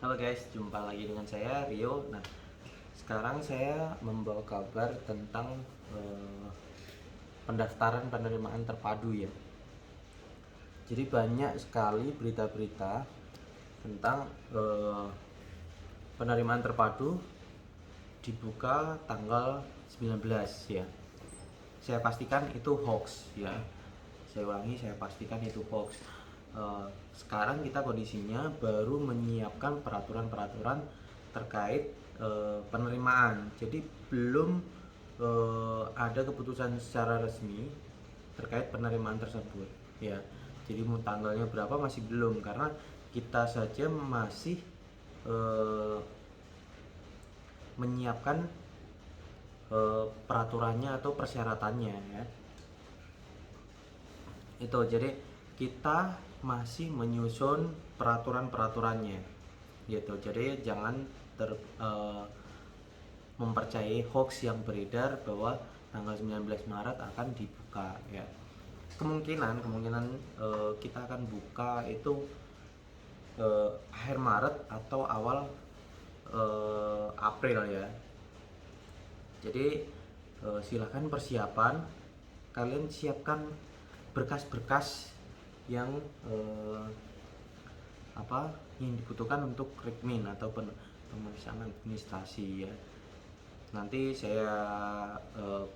Halo guys, jumpa lagi dengan saya Rio. Nah, sekarang saya membawa kabar tentang pendaftaran penerimaan terpadu ya. Jadi banyak sekali berita-berita tentang penerimaan terpadu dibuka tanggal 19 ya. Saya pastikan itu hoax ya. Saya ulangi, saya pastikan itu hoax. Sekarang kita kondisinya baru menyiapkan peraturan-peraturan terkait penerimaan. Jadi belum ada keputusan secara resmi terkait penerimaan tersebut ya. Jadi mau tanggalnya berapa masih belum, karena kita saja masih eh, menyiapkan peraturannya atau persyaratannya ya. Itu jadi kita masih menyusun peraturan-peraturannya gitu. Jadi jangan eh, mempercayai hoax yang beredar bahwa tanggal 19 Maret akan dibuka ya. Kemungkinan kita akan buka itu akhir Maret atau awal April ya. Jadi silakan persiapan, kalian siapkan berkas-berkas yang eh, apa yang dibutuhkan untuk rekrutmen atau pemeriksaan administrasi ya. Nanti saya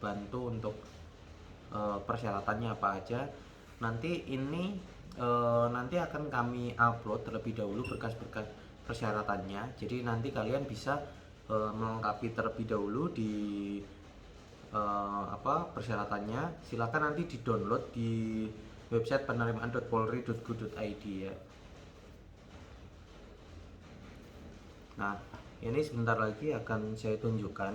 bantu untuk persyaratannya apa aja. Nanti ini nanti akan kami upload terlebih dahulu berkas-berkas persyaratannya. Jadi nanti kalian bisa melengkapi terlebih dahulu di persyaratannya. Silakan nanti di download di website penerimaan.polri.go.id ya. Nah, ini sebentar lagi akan saya tunjukkan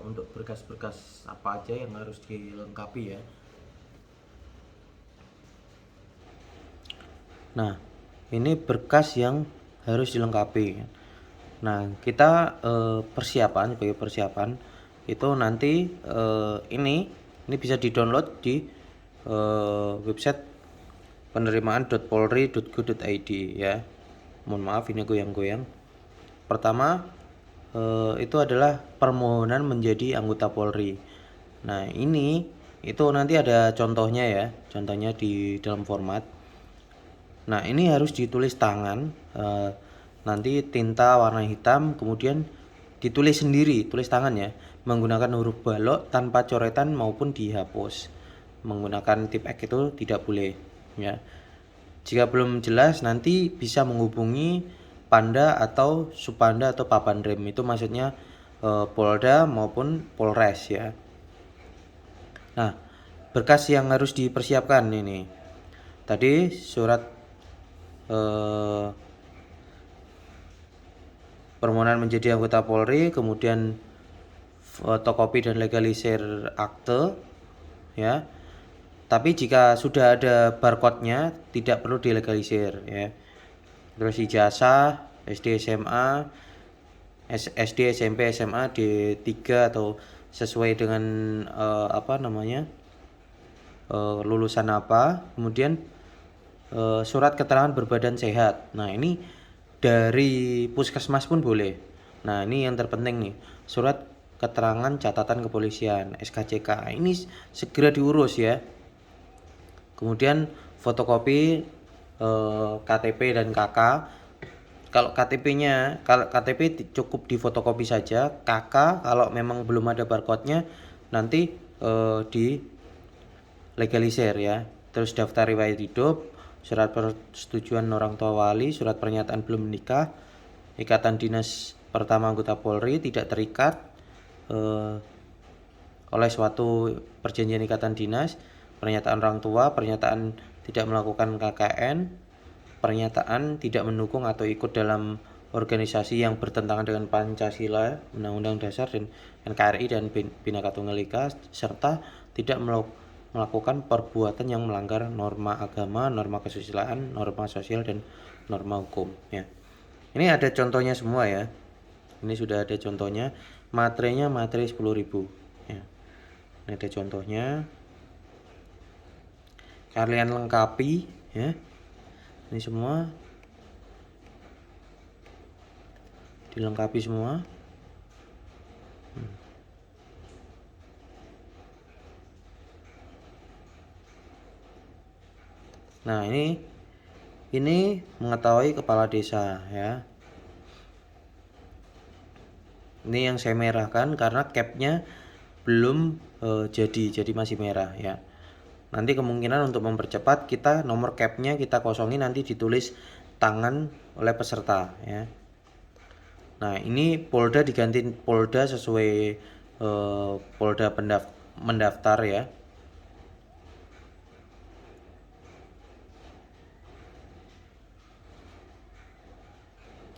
untuk berkas-berkas apa aja yang harus dilengkapi ya. Nah, ini berkas yang harus dilengkapi. Nah, kita persiapan sebagai persiapan itu nanti ini bisa di-download di website penerimaan.polri.go.id ya. Mohon maaf ini goyang-goyang. Pertama itu adalah permohonan menjadi anggota Polri. Nah, ini itu nanti ada contohnya ya, contohnya di dalam format. Nah, ini harus ditulis tangan, nanti tinta warna hitam, kemudian ditulis sendiri, tulis tangan ya, menggunakan huruf balok tanpa coretan maupun dihapus. Menggunakan tip X itu tidak boleh ya. Jika belum jelas nanti bisa menghubungi Panda atau Supanda atau Papandrem, itu maksudnya Polda maupun Polres ya. Nah, berkas yang harus dipersiapkan ini. Tadi surat permohonan menjadi anggota Polri, kemudian fotokopi dan legalisir akte ya. Tapi jika sudah ada barcode-nya tidak perlu dilegalisir ya. Terus ijazah SD SMA, SD SMP SMA D3 atau sesuai dengan lulusan apa. Kemudian surat keterangan berbadan sehat. Nah, ini dari puskesmas pun boleh. Nah, ini yang terpenting nih, surat keterangan catatan kepolisian SKCK. Ini segera diurus ya. Kemudian fotokopi KTP dan KK. Kalau KTP cukup difotokopi saja. KK kalau memang belum ada barcode-nya nanti di legalisir ya. Terus daftar riwayat hidup, surat persetujuan orang tua wali, surat pernyataan belum menikah, ikatan dinas pertama anggota Polri tidak terikat oleh suatu perjanjian ikatan dinas, pernyataan orang tua, pernyataan tidak melakukan KKN, pernyataan tidak mendukung atau ikut dalam organisasi yang bertentangan dengan Pancasila, Undang-Undang Dasar dan NKRI dan Bhinneka Tunggal Ika, serta tidak melakukan perbuatan yang melanggar norma agama, norma kesusilaan, norma sosial dan norma hukum ya. Ini ada contohnya semua ya. Ini sudah ada contohnya. Materinya materi 10.000 ya. Ini ada contohnya. Kalian lengkapi ya. Ini semua. dilengkapi semua. Nah, ini mengetahui kepala desa ya. Ini yang saya merahkan karena capnya belum jadi masih merah ya. Nanti kemungkinan untuk mempercepat, kita nomor capnya kita kosongin, nanti ditulis tangan oleh peserta ya. Nah, ini Polda diganti Polda sesuai Polda mendaftar ya.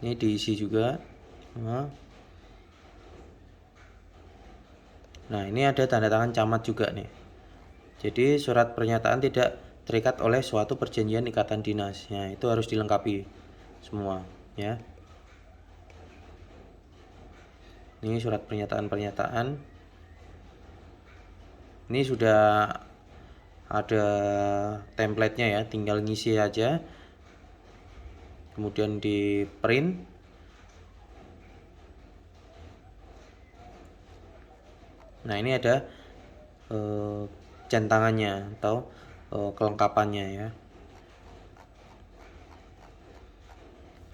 Ini diisi juga. Nah, ini ada tanda tangan camat juga nih. Jadi surat pernyataan tidak terikat oleh suatu perjanjian ikatan dinas. Ya, itu harus dilengkapi semua ya. Ini surat pernyataan. Ini sudah ada template-nya ya, tinggal ngisi aja. Kemudian di print. Nah, ini ada centangannya atau kelengkapannya ya.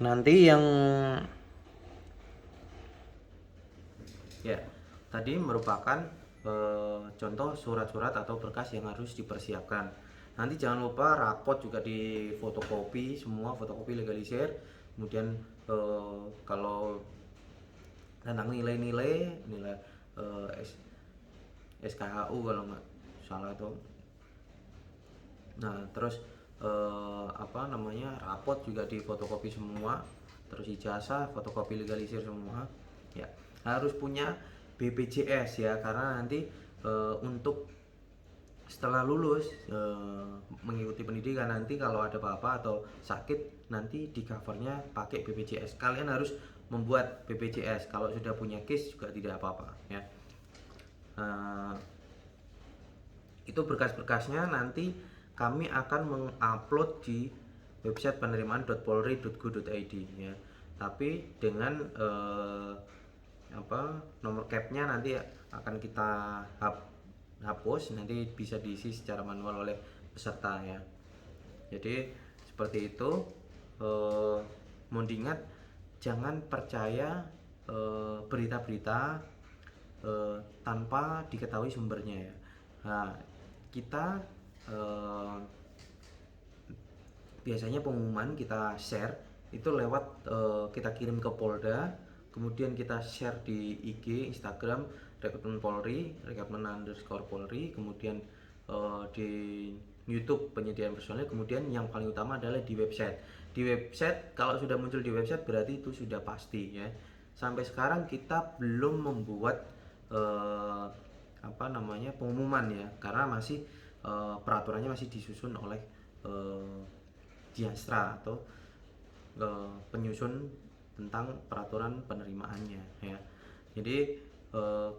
Nanti yang ya tadi merupakan contoh surat-surat atau berkas yang harus dipersiapkan. Nanti jangan lupa rapot juga di fotokopi semua, fotokopi legalisir. Kemudian kalau tentang nilai SKHU kalau nggak salah tuh. Nah, terus rapot juga di fotokopi semua, terus ijazah fotokopi legalisir semua ya. Harus punya BPJS ya, karena nanti untuk setelah lulus mengikuti pendidikan, nanti kalau ada apa-apa atau sakit nanti di covernya pakai BPJS. Kalian harus membuat BPJS, kalau sudah punya case juga tidak apa-apa ya. Itu berkas-berkasnya nanti kami akan mengupload di website penerimaan.polri.go.id ya. Tapi dengan nomor capnya nanti akan kita hapus, nanti bisa diisi secara manual oleh peserta ya. Jadi seperti itu. Mohon diingat, jangan percaya berita-berita tanpa diketahui sumbernya ya. Nah, kita biasanya pengumuman kita share itu lewat kita kirim ke Polda, kemudian kita share di IG, Instagram Rekrutmen Polri, @rekrutmen_polri, kemudian di YouTube penyediaan personil, kemudian yang paling utama adalah di website. Di website, kalau sudah muncul di website berarti itu sudah pasti ya. Sampai sekarang kita belum membuat pengumuman ya, karena masih peraturannya masih disusun oleh Diastra atau penyusun tentang peraturan penerimaannya ya. Jadi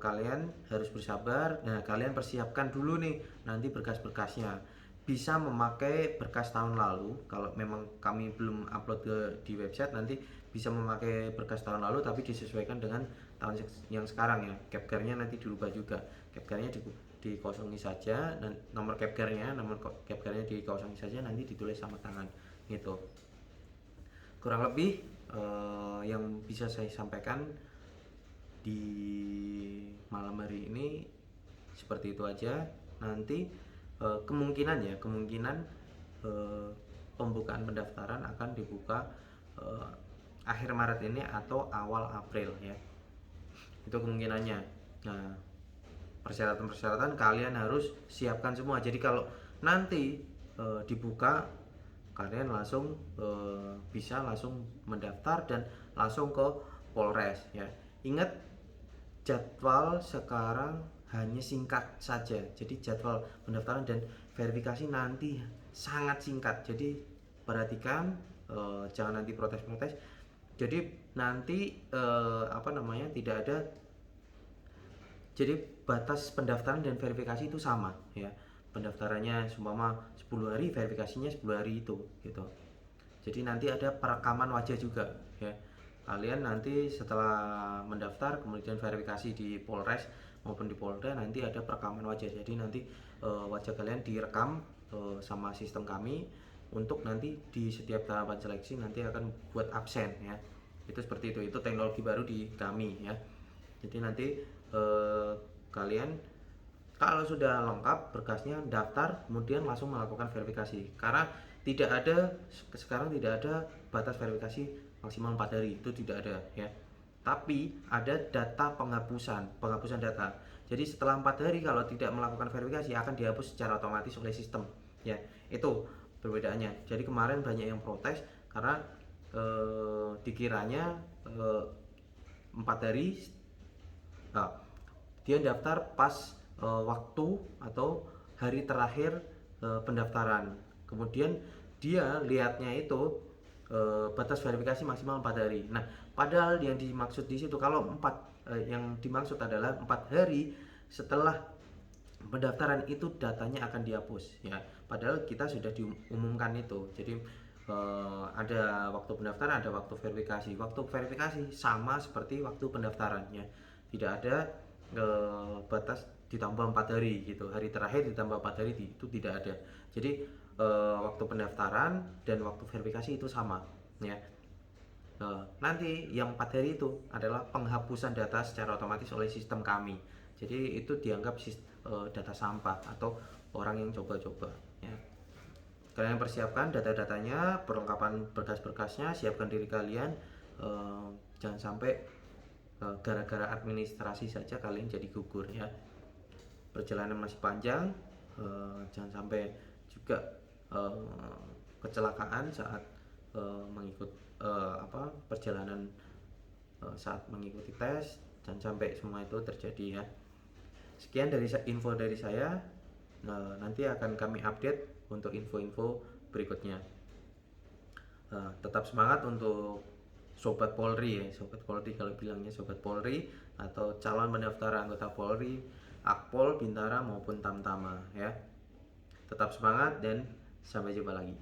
kalian harus bersabar. Nah, kalian persiapkan dulu nih nanti berkas-berkasnya. Bisa memakai berkas tahun lalu, kalau memang kami belum upload di website, nanti bisa memakai berkas tahun lalu tapi disesuaikan dengan tahun yang sekarang ya. Capgarnya nanti dirubah juga, capgarnya dikosongi saja, dan nomor capgarnya dikosongi saja, nanti ditulis sama tangan gitu. Kurang lebih yang bisa saya sampaikan di malam hari ini seperti itu aja. Nanti kemungkinan pembukaan pendaftaran akan dibuka akhir Maret ini atau awal April ya. Itu kemungkinannya. Nah, persyaratan kalian harus siapkan semua. Jadi kalau nanti dibuka, kalian langsung bisa langsung mendaftar dan langsung ke Polres ya. Ingat, jadwal sekarang hanya singkat saja. Jadi jadwal pendaftaran dan verifikasi nanti sangat singkat. Jadi perhatikan, jangan nanti protes-protes. Jadi nanti tidak ada. Jadi batas pendaftaran dan verifikasi itu sama ya. Pendaftarannya seumpama 10 hari, verifikasinya 10 hari itu gitu. Jadi nanti ada perekaman wajah juga ya. kalian nanti setelah mendaftar kemudian verifikasi di Polres maupun di Polda, nanti ada perekaman wajah. Jadi nanti wajah kalian direkam sama sistem kami, untuk nanti di setiap tahapan seleksi nanti akan buat absen ya. Itu seperti itu teknologi baru di kami ya. Jadi nanti kalian kalau sudah lengkap berkasnya, daftar, kemudian langsung melakukan verifikasi. Karena sekarang tidak ada batas verifikasi maksimal 4 hari, itu tidak ada ya. Tapi ada data penghapusan data. Jadi setelah 4 hari kalau tidak melakukan verifikasi akan dihapus secara otomatis oleh sistem ya. Itu perbedaannya. Jadi kemarin banyak yang protes karena dikiranya 4 hari dia daftar pas waktu atau hari terakhir pendaftaran. Kemudian dia lihatnya itu batas verifikasi maksimal 4 hari. Nah, padahal yang dimaksud di situ kalau yang dimaksud adalah 4 hari setelah pendaftaran itu datanya akan dihapus ya. Padahal kita sudah diumumkan itu. Jadi ada waktu pendaftaran, ada waktu verifikasi. Waktu verifikasi sama seperti waktu pendaftaran ya. Tidak ada batas ditambah 4 hari gitu, hari terakhir ditambah 4 hari, itu tidak ada. Jadi waktu pendaftaran dan waktu verifikasi itu sama ya. Nanti yang 4 hari itu adalah penghapusan data secara otomatis oleh sistem kami. Jadi itu dianggap data sampah atau orang yang coba-coba ya. Kalian persiapkan data-datanya, perlengkapan berkas-berkasnya, siapkan diri kalian. Jangan sampai gara-gara administrasi saja kalian jadi gugur ya. Perjalanan masih panjang, jangan sampai juga kecelakaan saat perjalanan saat mengikuti tes. Jangan sampai semua itu terjadi ya. Sekian dari info dari saya. Nanti akan kami update untuk info-info berikutnya. Tetap semangat untuk Sobat Polri ya, Sobat Polri kalau bilangnya Sobat Polri, atau calon pendaftar anggota Polri, Akpol, Bintara maupun Tamtama ya. Tetap semangat dan sampai jumpa lagi.